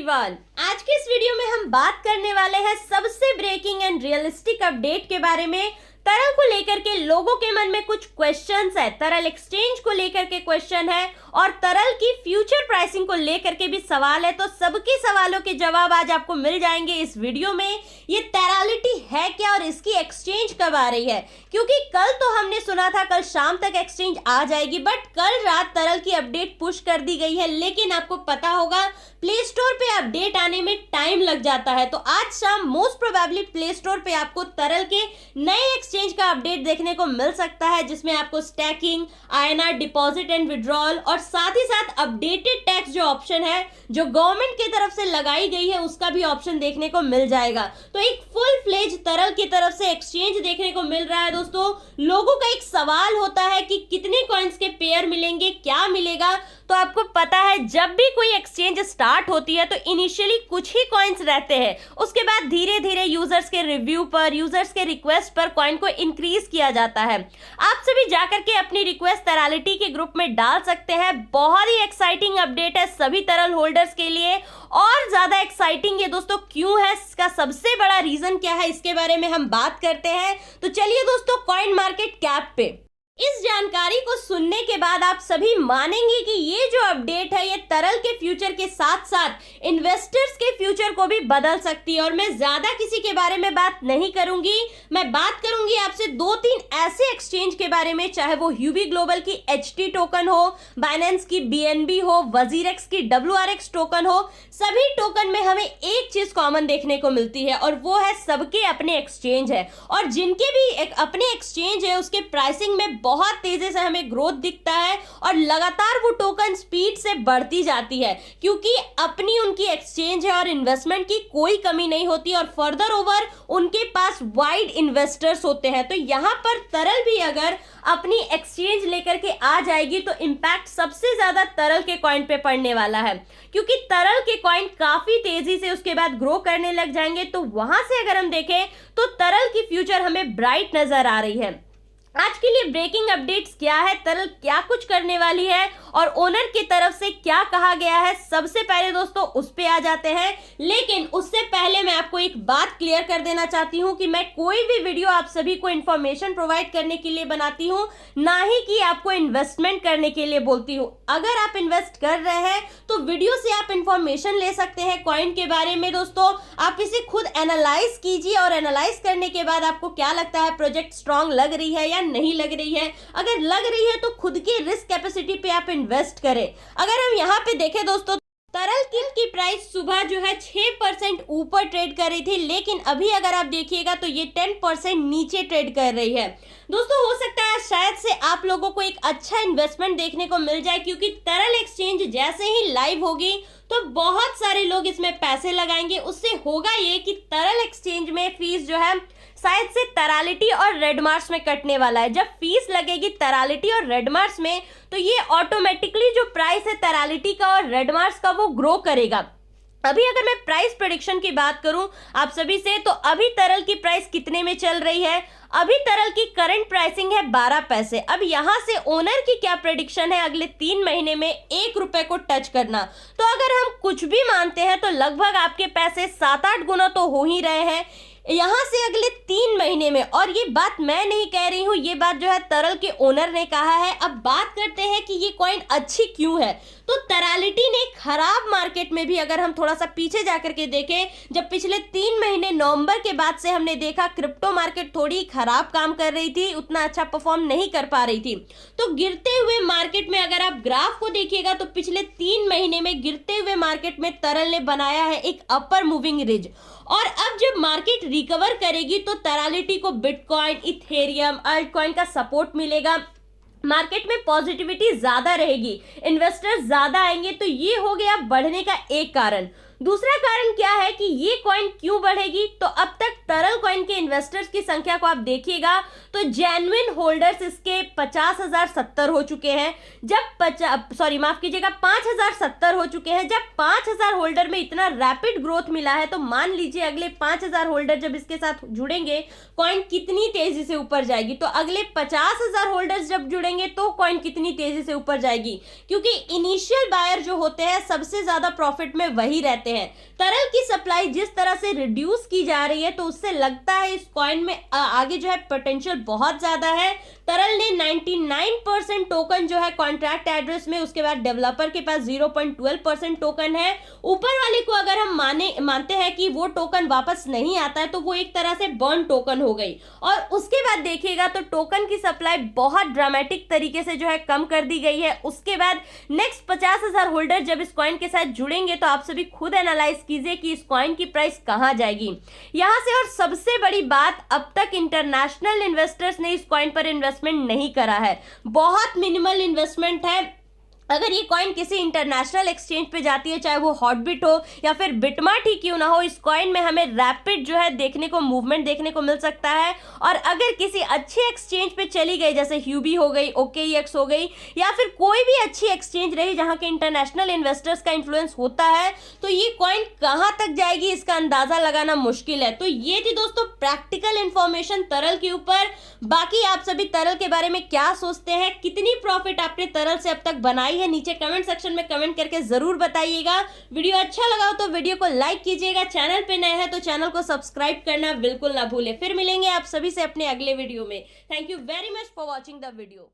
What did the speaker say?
Everyone, आज के इस वीडियो में हम बात करने वाले हैं सबसे ब्रेकिंग एंड रियलिस्टिक अपडेट के बारे में। तरल को लेकर के लोगों के मन में कुछ क्वेश्चंस है, तरल एक्सचेंज को लेकर के क्वेश्चन है और तरल की फ्यूचर प्राइसिंग को लेकर के भी सवाल है। तो सबके सवालों के जवाब आज आपको मिल जाएंगे इस वीडियो में। ये तरलिटी है क्या और इसकी एक्सचेंज कब आ रही है, क्योंकि कल तो हमने सुना था कल शाम तक एक्सचेंज आ जाएगी, बट कल रात तरल की अपडेट पुश कर दी गई है। लेकिन आपको पता होगा प्ले स्टोर पे अपडेट आने में टाइम लग जाता है, तो आज शाम मोस्ट प्रोबेबली प्ले स्टोर पे आपको तरल के नए एक्सचेंज का अपडेट देखने को मिल सकता है, जिसमें आपको stacking, INR deposit and withdrawal और साथ ही साथ अपडेटेड टैक्स जो ऑप्शन है जो गवर्नमेंट की तरफ से लगाई गई है उसका भी ऑप्शन देखने को मिल जाएगा। तो एक फुल फ्लेज तरल की तरफ से एक्सचेंज देखने को मिल रहा है। दोस्तों, लोगों का एक सवाल होता है कि कितने कॉइन्स के पेयर मिलेंगे, क्या मिलेगा। तो आपको पता है जब भी कोई एक्सचेंज स्टार्ट होती है तो इनिशियली कुछ ही कॉइन्स रहते हैं, उसके बाद धीरे धीरे यूजर्स के रिव्यू पर, यूजर्स के रिक्वेस्ट पर कॉइन को इंक्रीज किया जाता है। आप सभी जाकर के अपनी रिक्वेस्ट तरलिटी के ग्रुप में डाल सकते हैं। बहुत ही एक्साइटिंग अपडेट है सभी तरल होल्डर्स के लिए, और ज्यादा एक्साइटिंग ये दोस्तों क्यों है, इसका सबसे बड़ा रीजन क्या है, इसके बारे में हम बात करते हैं। तो चलिए दोस्तों, कॉइन मार्केट कैप पे इस जानकारी को सुनने के बाद आप सभी मानेंगे कि ये जो अपडेट है ये तरल के फ्यूचर के साथ साथ इन्वेस्टर्स के फ्यूचर को भी बदल सकती है। और मैं ज्यादा किसी के बारे में बात नहीं करूंगी, मैं बात करूंगी आपसे दो तीन ऐसे एक्सचेंज के बारे में, चाहे वो ह्यूबी ग्लोबल की HT टोकन हो, बाइनेंस की BNB हो, वजीरेक्स की WRX टोकन हो। सभी टोकन में हमें एक चीज कॉमन देखने को मिलती है और वो है सबके अपने एक्सचेंज है, और जिनके भी अपने एक्सचेंज है उसके प्राइसिंग में बहुत तेजी से हमें ग्रोथ दिखता है और लगातार वो टोकन स्पीड से बढ़ती जाती है, क्योंकि अपनी उनकी एक्सचेंज है और इन्वेस्टमेंट की कोई कमी नहीं होती और फर्दर ओवर उनके पास वाइड इन्वेस्टर्स होते हैं। तो यहाँ पर तरल भी अगर अपनी एक्सचेंज लेकर के आ जाएगी तो इम्पैक्ट सबसे ज्यादा तरल के कॉइन पे पड़ने वाला है, क्योंकि तरल के कॉइन काफी तेजी से उसके बाद ग्रो करने लग जाएंगे। तो वहां से अगर हम देखें तो तरल की फ्यूचर हमें ब्राइट नजर आ रही है। आज के लिए ब्रेकिंग अपडेट्स क्या है, तरल क्या कुछ करने वाली है और ओनर की तरफ से क्या कहा गया है, सबसे पहले दोस्तों उस पे आ जाते हैं। लेकिन उससे पहले मैं आपको एक बात क्लियर कर देना चाहती हूं कि मैं कोई भी वीडियो आप सभी को इंफॉर्मेशन प्रोवाइड करने के लिए बनाती हूं, ना ही कि आपको इन्वेस्टमेंट करने के लिए बोलती हूं। अगर आप इन्वेस्ट कर रहे हैं तो वीडियो से आप इंफॉर्मेशन ले सकते हैं कॉइन के बारे में। दोस्तों, आप इसे खुद एनालाइज कीजिए और एनालाइज करने के बाद आपको क्या लगता है, प्रोजेक्ट स्ट्रांग लग रही है या नहीं लग रही है। अगर लग रही है तो खुद की रिस्क कैपेसिटी पे आप इन्वेस्ट करें। अगर हम यहाँ पे देखें दोस्तों, तरल की प्राइस सुबह जो है 6% ऊपर ट्रेड कर रही थी, लेकिन अभी अगर आप देखिएगा तो ये 10% नीचे ट्रेड कर रही है। दोस्तों, हो सकता है शायद से आप लोगों को एक अच्छा इन्वेस्टमेंट देखने को मिल जाए, क्योंकि तरल एक्सचेंज जैसे ही लाइव होगी तो बहुत सारे लोग इसमें पैसे लगाएंगे। उससे होगा ये कि तरल एक्सचेंज में फीस जो है शायद से तरलिटी और रेडमार्स में कटने वाला है। जब फीस लगेगी तरलिटी और रेडमार्स में तो ये ऑटोमेटिकली जो प्राइस है तरलिटी का और रेडमार्स का वो ग्रो करेगा। अभी अगर मैं प्राइस प्रेडिक्शन की बात करूं आप सभी से, तो अभी तरल की प्राइस कितने में चल रही है, अभी तरल की करंट प्राइसिंग है 12 पैसे। अब यहां से ओनर की क्या प्रेडिक्शन है अगले 3 महीने में 1 रुपए को टच करना। तो अगर हम कुछ भी मानते हैं तो लगभग आपके पैसे 7-8 गुना तो हो ही रहे हैं यहां से अगले 3 महीने में। और ये बात मैं नहीं कह रही हूं, ये बात जो है तरल के ओनर ने कहा है। अब बात करते हैं कि ये कॉइन अच्छी क्यों है। तो तरलिटी ने खराब मार्केट में भी, अगर हम थोड़ा सा पीछे जाकर के देखें, जब पिछले 3 महीने नवंबर के बाद से हमने देखा क्रिप्टो मार्केट थोड़ी खराब काम कर रही थी, उतना अच्छा परफॉर्म नहीं कर पा रही थी। तो गिरते हुए मार्केट में अगर आप ग्राफ को देखिएगा तो पिछले 3 महीने में गिरते हुए मार्केट में तरल ने बनाया है एक अपर मूविंग रिज। और अब जब मार्केट रिकवर करेगी तो तरलिटी को बिटकॉइन, इथेरियम, अल्टकॉइन का सपोर्ट मिलेगा, मार्केट में पॉजिटिविटी ज्यादा रहेगी, इन्वेस्टर्स ज्यादा आएंगे। तो ये हो गया बढ़ने का एक कारण। दूसरा कारण क्या है कि ये कॉइन क्यों बढ़ेगी, तो अब तक तरल कॉइन के इन्वेस्टर्स की संख्या को आप देखिएगा तो जेन्युइन होल्डर्स इसके 50,070 हो चुके हैं। जब माफ कीजिएगा 5,070 हो चुके हैं। जब 5,000 होल्डर में इतना रैपिड ग्रोथ मिला है तो मान लीजिए अगले 5,000 होल्डर जब इसके साथ जुड़ेंगे कॉइन कितनी तेजी से ऊपर जाएगी। तो अगले 50,000 होल्डर्स जब जुड़ेंगे तो कॉइन कितनी तेजी से ऊपर जाएगी, क्योंकि इनिशियल बायर जो होते हैं सबसे ज्यादा प्रॉफिट में वही रहते कहते हैं। तरल की सप्लाई जिस तरह से रिड्यूस की जा रही है तो उससे लगता है इस कॉइन में आगे जो है पोटेंशियल बहुत ज्यादा है। तरल ने 99% टोकन जो है कॉन्ट्रैक्ट एड्रेस में, उसके बाद डेवलपर के पास 0.12% टोकन है। ऊपर वाले को अगर हम मानते हैं कि वो टोकन वापस नहीं आता है तो वो एक तरह से बर्न टोकन हो गई। और उसके बाद देखिएगा तो टोकन की सप्लाई बहुत ड्रामेटिक तरीके से जो है कम कर दी गई है। उसके बाद नेक्स्ट 50,000 होल्डर जब इस कॉइन के साथ जुड़ेंगे तो आप सभी खुद एनालाइज कीजिए कि इस कॉइन की प्राइस कहां जाएगी यहां से। और सबसे बड़ी बात, अब तक इंटरनेशनल इन्वेस्टर्स ने इस कॉइन पर इन्वेस्टमेंट नहीं करा है, बहुत मिनिमल इन्वेस्टमेंट है। अगर ये कॉइन किसी इंटरनेशनल एक्सचेंज पे जाती है, चाहे वो हॉटबिट हो या फिर बिटमार्ट ही क्यों ना हो, इस कॉइन में हमें रैपिड जो है देखने को मूवमेंट देखने को मिल सकता है। और अगर किसी अच्छे एक्सचेंज पे चली गई, जैसे ह्यूबी हो गई, OKEX हो गई, या फिर कोई भी अच्छी एक्सचेंज रही जहां के इंटरनेशनल इन्वेस्टर्स का इन्फ्लुएंस होता है, तो ये कॉइन कहां तक जाएगी इसका अंदाजा लगाना मुश्किल है। तो ये थी दोस्तों प्रैक्टिकल इंफॉर्मेशन तरल के ऊपर। बाकी आप सभी तरल के बारे में क्या सोचते हैं, कितनी प्रॉफिट आपने तरल से अब तक बनाई है, नीचे कमेंट सेक्शन में कमेंट करके जरूर बताइएगा। वीडियो अच्छा लगा हो तो वीडियो को लाइक कीजिएगा, चैनल पे नए हैं तो चैनल को सब्सक्राइब करना बिल्कुल ना भूलें। फिर मिलेंगे आप सभी से अपने अगले वीडियो में। Thank you very much for watching the video.